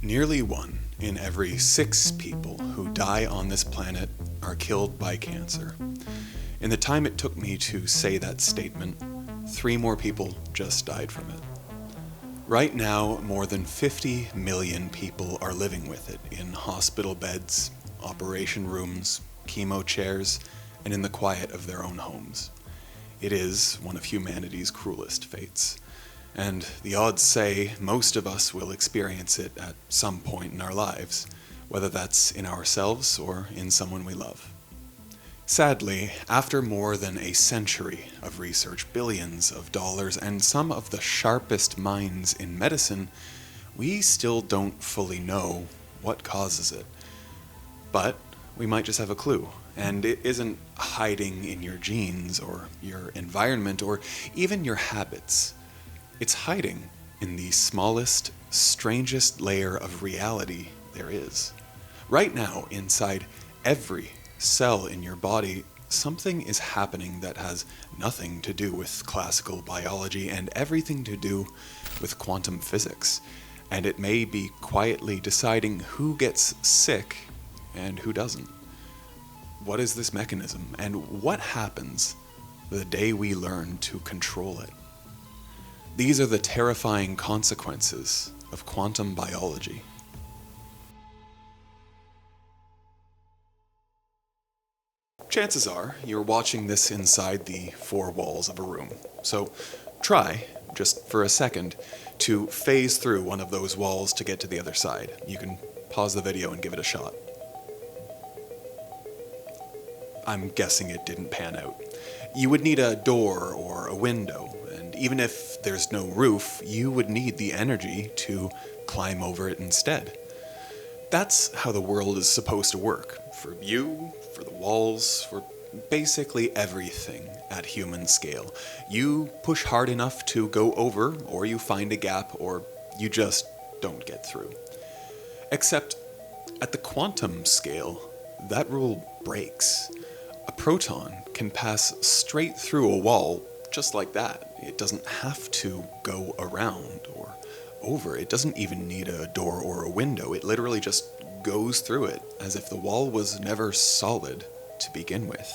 Nearly 1 in every 6 people who die on this planet are killed by cancer. In the time it took me to say that statement, 3 more people just died from it. Right now, more than 50 million people are living with it in hospital beds, operation rooms, chemo chairs, and in the quiet of their own homes. It is one of humanity's cruelest fates. And the odds say most of us will experience it at some point in our lives, whether that's in ourselves or in someone we love. Sadly, after more than a century of research, billions of dollars, and some of the sharpest minds in medicine, we still don't fully know what causes it. But we might just have a clue, and it isn't hiding in your genes or your environment or even your habits. It's hiding in the smallest, strangest layer of reality there is. Right now, inside every cell in your body, something is happening that has nothing to do with classical biology and everything to do with quantum physics. And it may be quietly deciding who gets sick and who doesn't. What is this mechanism, and what happens the day we learn to control it? These are the terrifying consequences of quantum biology. Chances are you're watching this inside the 4 walls of a room, so try, just for a second, to phase through one of those walls to get to the other side. You can pause the video and give it a shot. I'm guessing it didn't pan out. You would need a door or a window, and even if there's no roof, you would need the energy to climb over it instead. That's how the world is supposed to work. For you, for the walls, for basically everything at human scale. You push hard enough to go over, or you find a gap, or you just don't get through. Except at the quantum scale, that rule breaks. A proton can pass straight through a wall just like that. It doesn't have to go around or over. It doesn't even need a door or a window. It literally just goes through it as if the wall was never solid to begin with.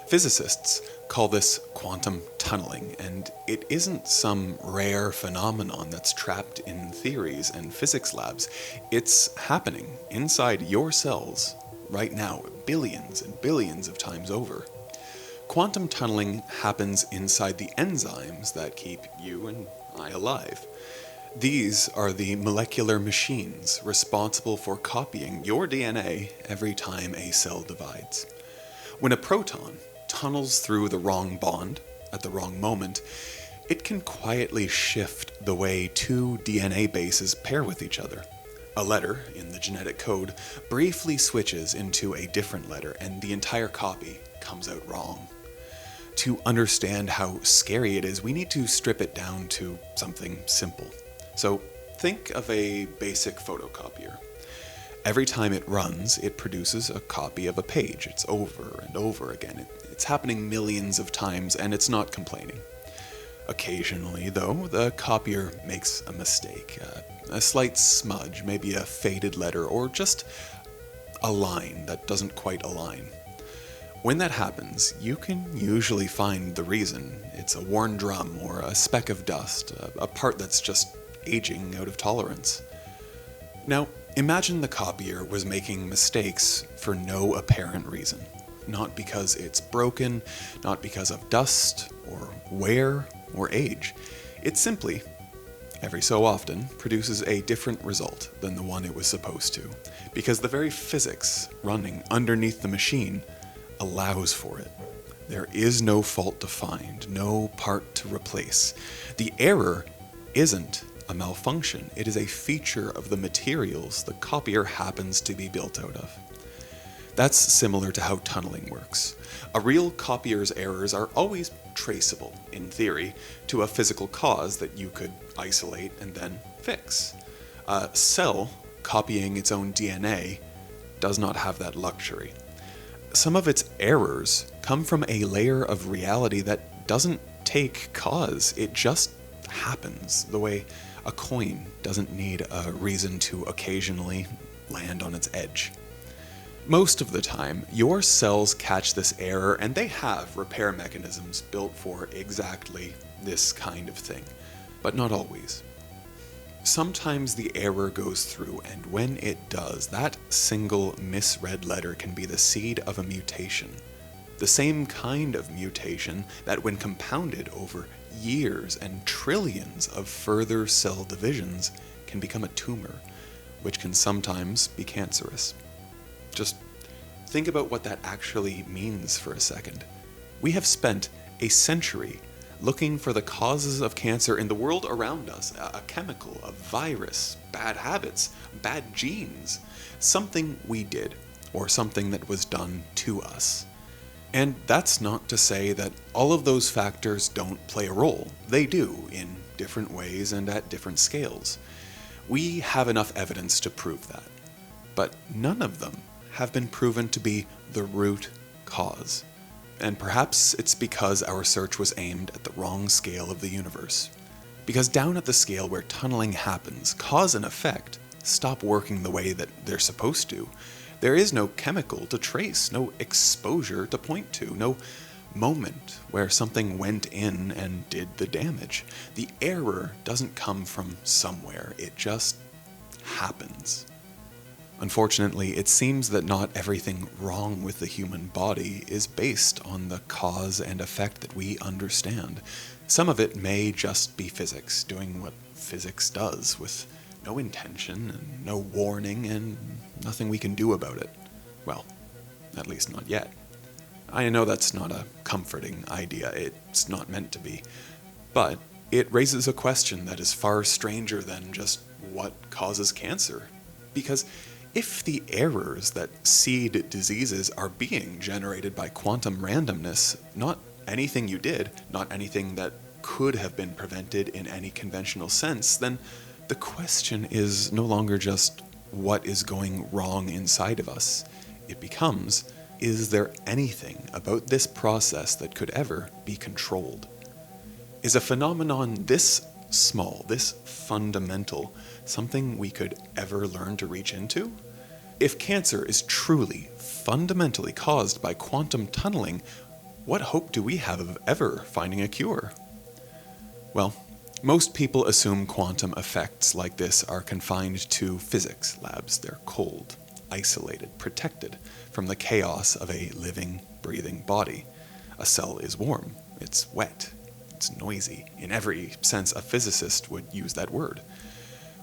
Physicists call this quantum tunneling, and it isn't some rare phenomenon that's trapped in theories and physics labs. It's happening inside your cells right now, billions and billions of times over. Quantum tunneling happens inside the enzymes that keep you and I alive. These are the molecular machines responsible for copying your DNA every time a cell divides. When a proton tunnels through the wrong bond at the wrong moment, it can quietly shift the way 2 DNA bases pair with each other. A letter in the genetic code briefly switches into a different letter, and the entire copy comes out wrong. To understand how scary it is, we need to strip it down to something simple. So think of a basic photocopier. Every time it runs, it produces a copy of a page. It's over and over again. It's happening millions of times, and it's not complaining. Occasionally, though, the copier makes a mistake. A slight smudge, maybe a faded letter, or just a line that doesn't quite align. When that happens, you can usually find the reason. It's a worn drum or a speck of dust, a part that's just aging out of tolerance. Now, imagine the copier was making mistakes for no apparent reason. Not because it's broken, not because of dust, or wear, or age. It simply, every so often, produces a different result than the one it was supposed to, because the very physics running underneath the machine allows for it. There is no fault to find, no part to replace. The error isn't a malfunction. It is a feature of the materials the copier happens to be built out of. That's similar to how tunneling works. A real copier's errors are always traceable, in theory, to a physical cause that you could isolate and then fix. A cell copying its own DNA does not have that luxury. Some of its errors come from a layer of reality that doesn't take cause. It just happens, the way A coin doesn't need a reason to occasionally land on its edge. Most of the time, your cells catch this error and they have repair mechanisms built for exactly this kind of thing, but not always. Sometimes the error goes through, and when it does, that single misread letter can be the seed of a mutation. The same kind of mutation that, when compounded over years and trillions of further cell divisions, can become a tumor, which can sometimes be cancerous. Just think about what that actually means for a second. We have spent a century looking for the causes of cancer in the world around us, a chemical, a virus, bad habits, bad genes, something we did, or something that was done to us. And that's not to say that all of those factors don't play a role. They do, in different ways and at different scales. We have enough evidence to prove that. But none of them have been proven to be the root cause. And perhaps it's because our search was aimed at the wrong scale of the universe. Because down at the scale where tunneling happens, cause and effect stop working the way that they're supposed to. There is no chemical to trace, no exposure to point to, no moment where something went in and did the damage. The error doesn't come from somewhere, it just happens. Unfortunately, it seems that not everything wrong with the human body is based on the cause and effect that we understand. Some of it may just be physics, doing what physics does, with no intention and no warning and nothing we can do about it. Well, at least not yet. I know that's not a comforting idea, it's not meant to be, but it raises a question that is far stranger than just what causes cancer. Because if the errors that seed diseases are being generated by quantum randomness, not anything you did, not anything that could have been prevented in any conventional sense, then the question is no longer just what is going wrong inside of us. It becomes, is there anything about this process that could ever be controlled? Is a phenomenon this small, this fundamental, something we could ever learn to reach into? If cancer is truly, fundamentally caused by quantum tunneling, what hope do we have of ever finding a cure? Well, most people assume quantum effects like this are confined to physics labs. They're cold, isolated, protected from the chaos of a living, breathing body. A cell is warm, it's wet, it's noisy. In every sense a physicist would use that word.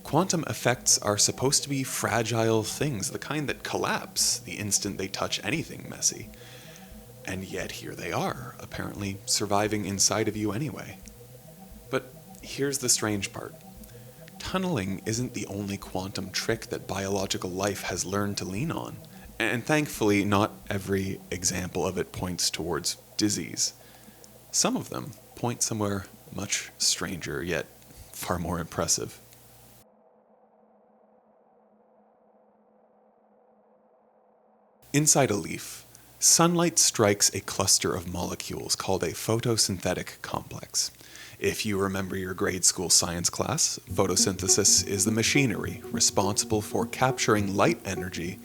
Quantum effects are supposed to be fragile things, the kind that collapse the instant they touch anything messy. And yet here they are, apparently surviving inside of you anyway. But here's the strange part. Tunneling isn't the only quantum trick that biological life has learned to lean on. And thankfully, not every example of it points towards disease. Some of them point somewhere much stranger, yet far more impressive. Inside a leaf, sunlight strikes a cluster of molecules called a photosynthetic complex. If you remember your grade school science class, photosynthesis is the machinery responsible for capturing light energy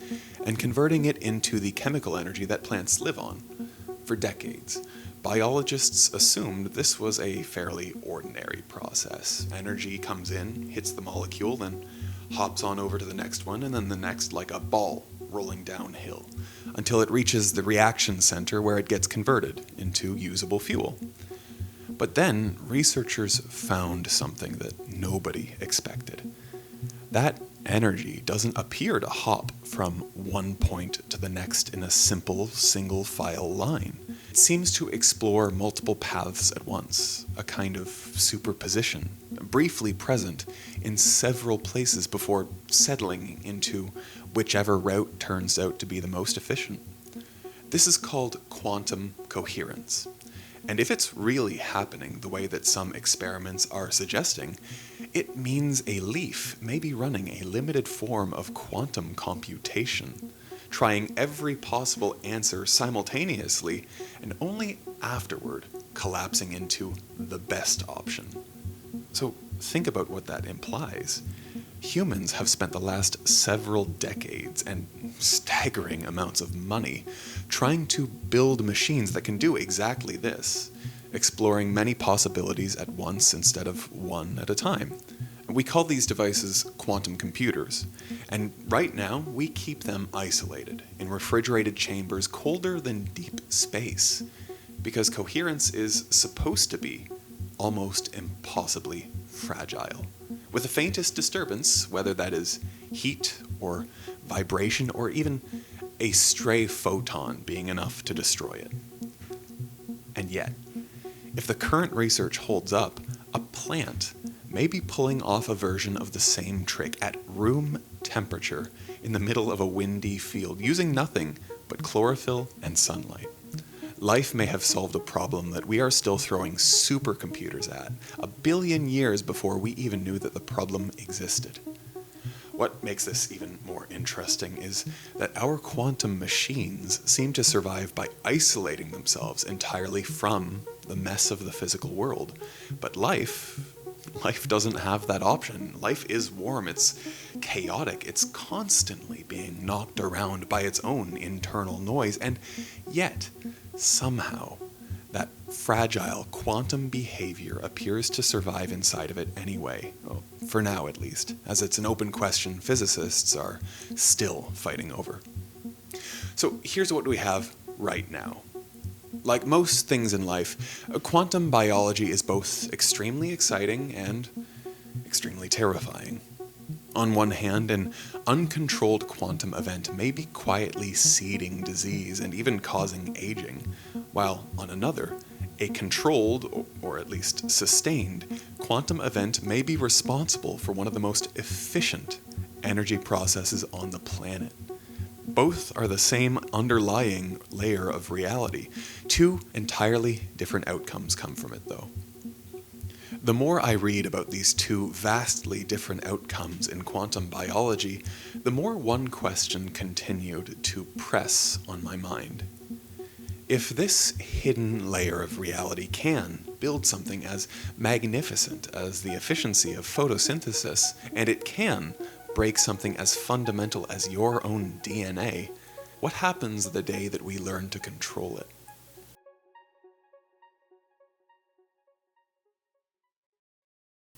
and converting it into the chemical energy that plants live on. For decades, biologists assumed this was a fairly ordinary process. Energy comes in, hits the molecule, then hops on over to the next one, and then the next, like a ball rolling downhill, until it reaches the reaction center where it gets converted into usable fuel. But then researchers found something that nobody expected. That energy doesn't appear to hop from one point to the next in a simple single-file line. It seems to explore multiple paths at once, a kind of superposition, briefly present in several places before settling into whichever route turns out to be the most efficient. This is called quantum coherence. And if it's really happening the way that some experiments are suggesting, it means a leaf may be running a limited form of quantum computation, trying every possible answer simultaneously, and only afterward collapsing into the best option. So think about what that implies. Humans have spent the last several decades and staggering amounts of money trying to build machines that can do exactly this, exploring many possibilities at once instead of one at a time. We call these devices quantum computers, and right now we keep them isolated in refrigerated chambers colder than deep space, because coherence is supposed to be almost impossibly fragile. With the faintest disturbance, whether that is heat or vibration or even a stray photon being enough to destroy it. And yet, if the current research holds up, a plant may be pulling off a version of the same trick at room temperature in the middle of a windy field using nothing but chlorophyll and sunlight. Life may have solved a problem that we are still throwing supercomputers at, 1 billion years before we even knew that the problem existed. What makes this even more interesting is that our quantum machines seem to survive by isolating themselves entirely from the mess of the physical world. But life doesn't have that option. Life is warm, it's chaotic, it's constantly being knocked around by its own internal noise, and yet, somehow, that fragile quantum behavior appears to survive inside of it anyway. Well, for now at least, as it's an open question physicists are still fighting over. So here's what we have right now. Like most things in life, quantum biology is both extremely exciting and extremely terrifying. On one hand, an uncontrolled quantum event may be quietly seeding disease and even causing aging, while on another, a controlled, or at least sustained, quantum event may be responsible for one of the most efficient energy processes on the planet. Both are the same underlying layer of reality. Two entirely different outcomes come from it, though. The more I read about these two vastly different outcomes in quantum biology, the more one question continued to press on my mind. If this hidden layer of reality can build something as magnificent as the efficiency of photosynthesis, and it can break something as fundamental as your own DNA, what happens the day that we learn to control it?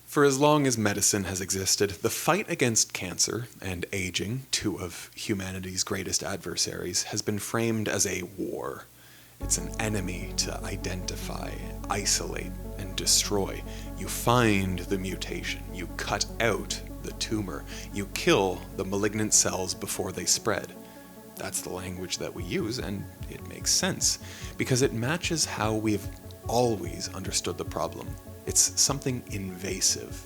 For as long as medicine has existed, the fight against cancer and aging, two of humanity's greatest adversaries, has been framed as a war. It's an enemy to identify, isolate, and destroy. You find the mutation, you cut out the tumor, you kill the malignant cells before they spread. That's the language that we use, and it makes sense, because it matches how we've always understood the problem. It's something invasive.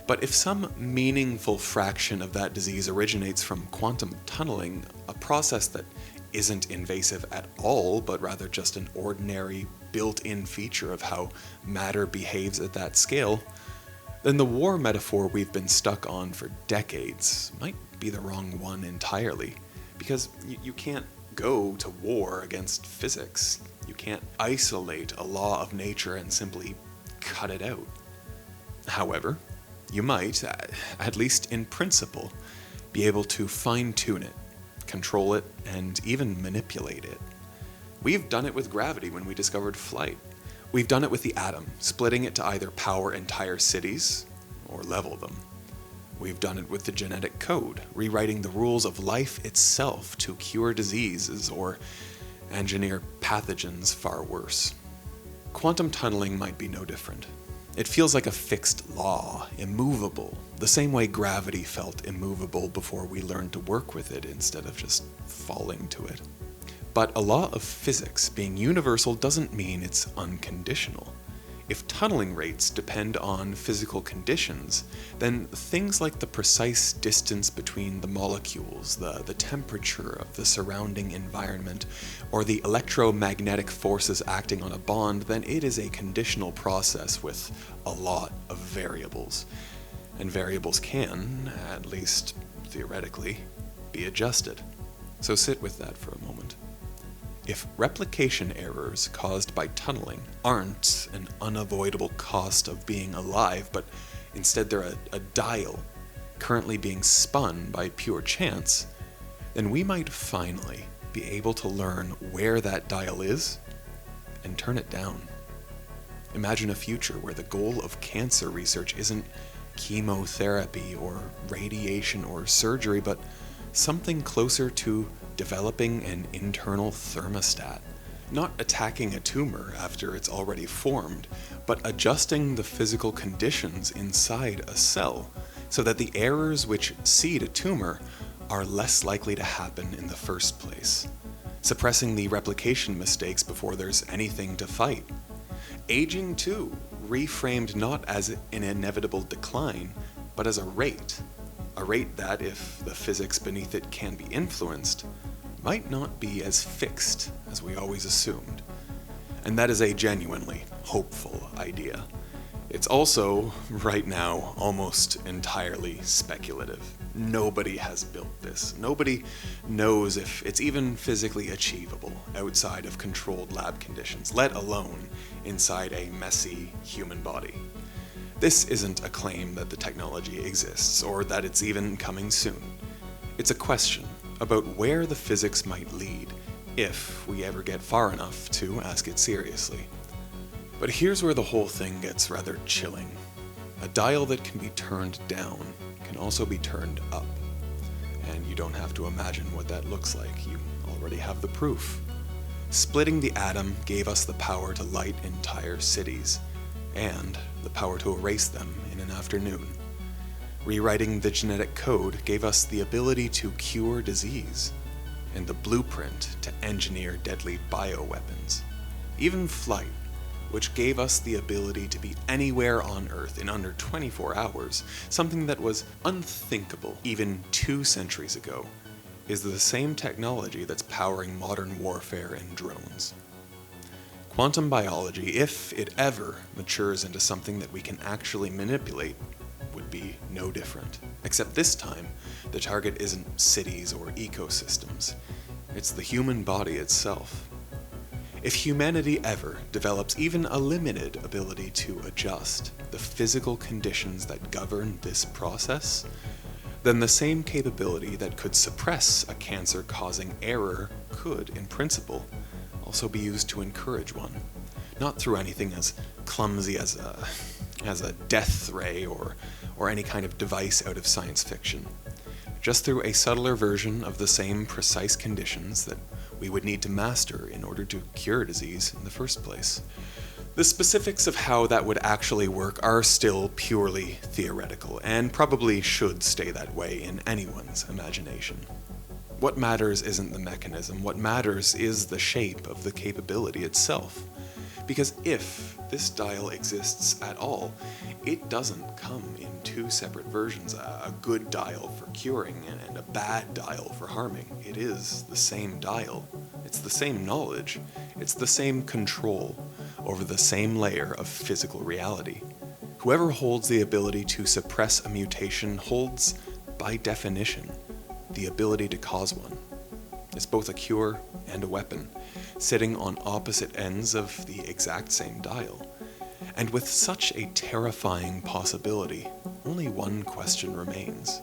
But if some meaningful fraction of that disease originates from quantum tunneling, a process that isn't invasive at all, but rather just an ordinary built-in feature of how matter behaves at that scale, then the war metaphor we've been stuck on for decades might be the wrong one entirely. Because you can't go to war against physics. You can't isolate a law of nature and simply cut it out. However, you might, at least in principle, be able to fine-tune it, control it, and even manipulate it. We've done it with gravity when we discovered flight. We've done it with the atom, splitting it to either power entire cities or level them. We've done it with the genetic code, rewriting the rules of life itself to cure diseases or engineer pathogens far worse. Quantum tunneling might be no different. It feels like a fixed law, immovable, the same way gravity felt immovable before we learned to work with it instead of just falling to it. But a law of physics being universal doesn't mean it's unconditional. If tunneling rates depend on physical conditions, then things like the precise distance between the molecules, the temperature of the surrounding environment, or the electromagnetic forces acting on a bond, then it is a conditional process with a lot of variables. And variables can, at least theoretically, be adjusted. So sit with that for a moment. If replication errors caused by tunneling aren't an unavoidable cost of being alive, but instead they're a dial currently being spun by pure chance, then we might finally be able to learn where that dial is and turn it down. Imagine a future where the goal of cancer research isn't chemotherapy or radiation or surgery, but something closer to developing an internal thermostat. Not attacking a tumor after it's already formed, but adjusting the physical conditions inside a cell so that the errors which seed a tumor are less likely to happen in the first place. Suppressing the replication mistakes before there's anything to fight. Aging too, reframed not as an inevitable decline, but as a rate that, if the physics beneath it can be influenced, might not be as fixed as we always assumed. And that is a genuinely hopeful idea. It's also, right now, almost entirely speculative. Nobody has built this. Nobody knows if it's even physically achievable outside of controlled lab conditions, let alone inside a messy human body. This isn't a claim that the technology exists, or that it's even coming soon. It's a question about where the physics might lead, if we ever get far enough to ask it seriously. But here's where the whole thing gets rather chilling. A dial that can be turned down can also be turned up. And you don't have to imagine what that looks like, you already have the proof. Splitting the atom gave us the power to light entire cities, and the power to erase them in an afternoon. Rewriting the genetic code gave us the ability to cure disease, and the blueprint to engineer deadly bioweapons. Even flight, which gave us the ability to be anywhere on Earth in under 24 hours, something that was unthinkable even 2 centuries ago, is the same technology that's powering modern warfare and drones. Quantum biology, if it ever matures into something that we can actually manipulate, would be no different. Except this time, the target isn't cities or ecosystems. It's the human body itself. If humanity ever develops even a limited ability to adjust the physical conditions that govern this process, then the same capability that could suppress a cancer-causing error could, in principle, also be used to encourage one. Not through anything as clumsy as a death ray or any kind of device out of science fiction. Just through a subtler version of the same precise conditions that we would need to master in order to cure disease in the first place. The specifics of how that would actually work are still purely theoretical, and probably should stay that way in anyone's imagination. What matters isn't the mechanism, what matters is the shape of the capability itself. Because if this dial exists at all, it doesn't come in 2 separate versions, a good dial for curing and a bad dial for harming. It is the same dial. It's the same knowledge. It's the same control over the same layer of physical reality. Whoever holds the ability to suppress a mutation holds, by definition, the ability to cause one. It's both a cure and a weapon, sitting on opposite ends of the exact same dial. And with such a terrifying possibility, only one question remains.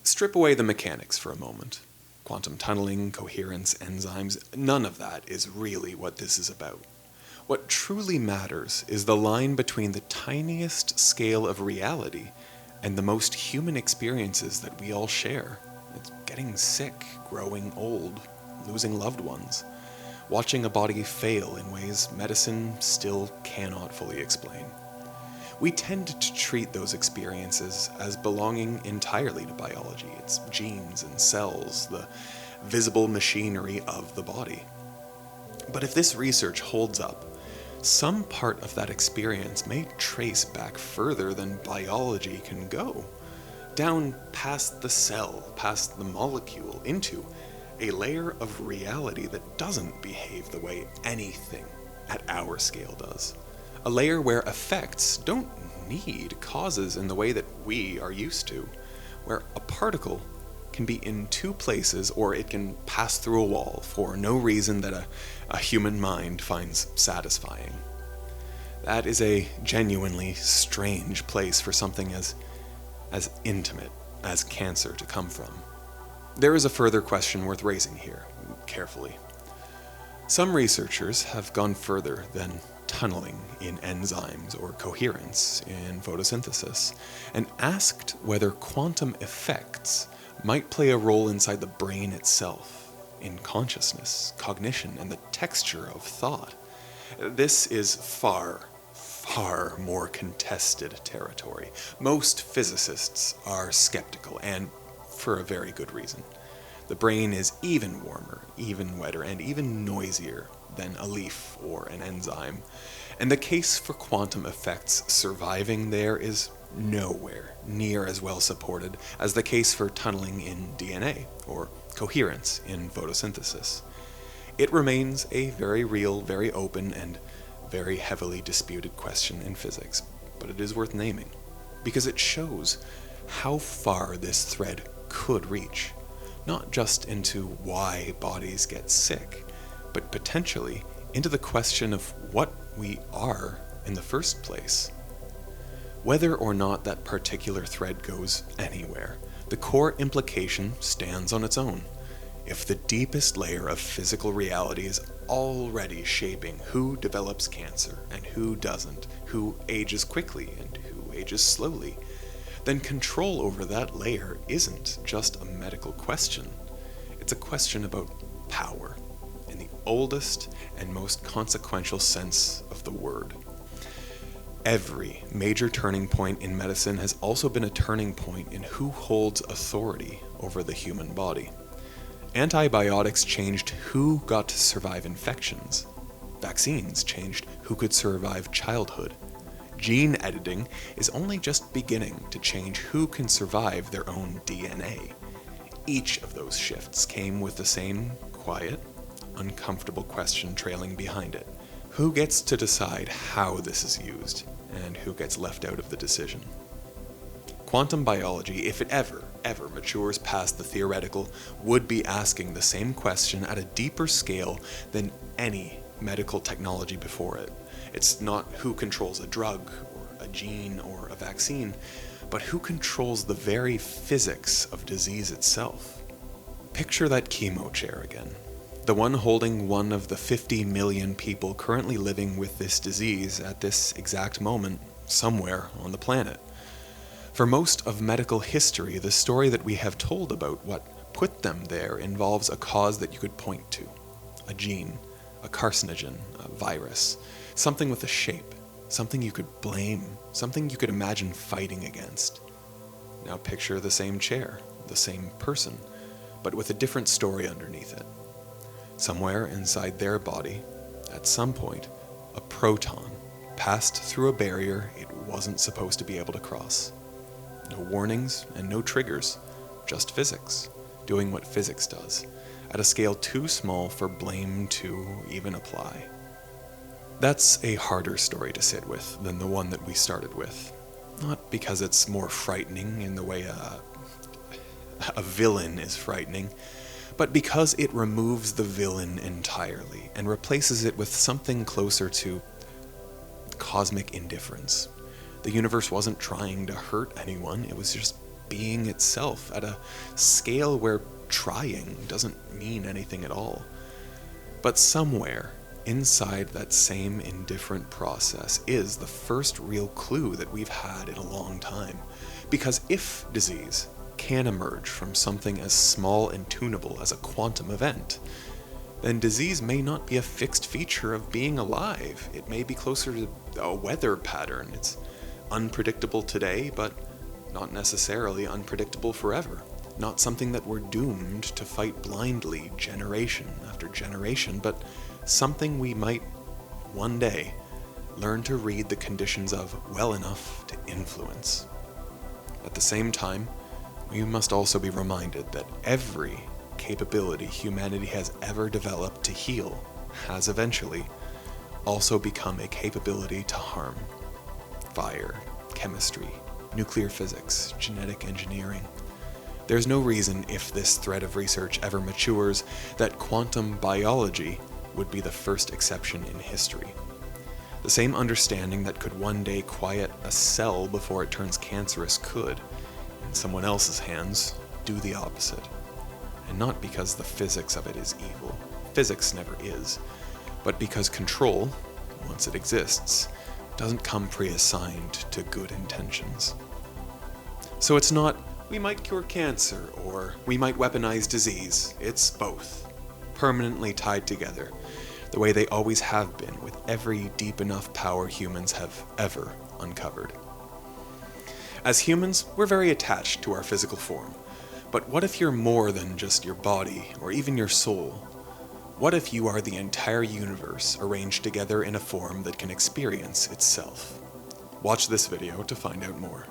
Strip away the mechanics for a moment. Quantum tunneling, coherence, enzymes, none of that is really what this is about. What truly matters is the line between the tiniest scale of reality and the most human experiences that we all share. It's getting sick, growing old, losing loved ones, watching a body fail in ways medicine still cannot fully explain. We tend to treat those experiences as belonging entirely to biology, its genes and cells, the visible machinery of the body. But if this research holds up, some part of that experience may trace back further than biology can go, down past the cell, past the molecule, into a layer of reality that doesn't behave the way anything at our scale does. A layer where effects don't need causes in the way that we are used to, where a particle can be in two places or it can pass through a wall for no reason that a human mind finds satisfying. That is a genuinely strange place for something as intimate as cancer to come from. There is a further question worth raising here, carefully. Some researchers have gone further than tunneling in enzymes or coherence in photosynthesis and asked whether quantum effects might play a role inside the brain itself, in consciousness, cognition, and the texture of thought. This is far more contested territory. Most physicists are skeptical, and for a very good reason. The brain is even warmer, even wetter, and even noisier than a leaf or an enzyme, and the case for quantum effects surviving there is nowhere near as well supported as the case for tunneling in DNA or coherence in photosynthesis. It remains a very real, very open, and very heavily disputed question in physics, but it is worth naming because it shows how far this thread could reach, not just into why bodies get sick, but potentially into the question of what we are in the first place. Whether or not that particular thread goes anywhere, the core implication stands on its own. If the deepest layer of physical reality is already shaping who develops cancer and who doesn't, who ages quickly and who ages slowly, then control over that layer isn't just a medical question. It's a question about power, in the oldest and most consequential sense of the word. Every major turning point in medicine has also been a turning point in who holds authority over the human body. Antibiotics changed who got to survive infections. Vaccines changed who could survive childhood. Gene editing is only just beginning to change who can survive their own DNA. Each of those shifts came with the same quiet, uncomfortable question trailing behind it. Who gets to decide how this is used, and who gets left out of the decision? Quantum biology, if it ever matures past the theoretical, would be asking the same question at a deeper scale than any medical technology before it. It's not who controls a drug, or a gene, or a vaccine, but who controls the very physics of disease itself. Picture that chemo chair again. The one holding one of the 50 million people currently living with this disease at this exact moment, somewhere on the planet. For most of medical history, the story that we have told about what put them there involves a cause that you could point to. A gene, a carcinogen, a virus, something with a shape, something you could blame, something you could imagine fighting against. Now picture the same chair, the same person, but with a different story underneath it. Somewhere inside their body, at some point, a proton passed through a barrier it wasn't supposed to be able to cross. No warnings and no triggers, just physics, doing what physics does, at a scale too small for blame to even apply. That's a harder story to sit with than the one that we started with. Not because it's more frightening in the way a villain is frightening, but because it removes the villain entirely and replaces it with something closer to cosmic indifference. The universe wasn't trying to hurt anyone, it was just being itself at a scale where trying doesn't mean anything at all. But somewhere inside that same indifferent process is the first real clue that we've had in a long time. Because if disease can emerge from something as small and tunable as a quantum event, then disease may not be a fixed feature of being alive. It may be closer to a weather pattern. It's unpredictable today, but not necessarily unpredictable forever. Not something that we're doomed to fight blindly generation after generation, but something we might one day learn to read the conditions of well enough to influence. At the same time, we must also be reminded that every capability humanity has ever developed to heal has eventually also become a capability to harm. Fire, chemistry, nuclear physics, genetic engineering. There's no reason, if this thread of research ever matures, that quantum biology would be the first exception in history. The same understanding that could one day quiet a cell before it turns cancerous could, in someone else's hands, do the opposite. And not because the physics of it is evil. Physics never is. But because control, once it exists, doesn't come pre-assigned to good intentions. So it's not, we might cure cancer, or we might weaponize disease. It's both, permanently tied together, the way they always have been with every deep enough power humans have ever uncovered. As humans, we're very attached to our physical form. But what if you're more than just your body, or even your soul? What if you are the entire universe arranged together in a form that can experience itself? Watch this video to find out more.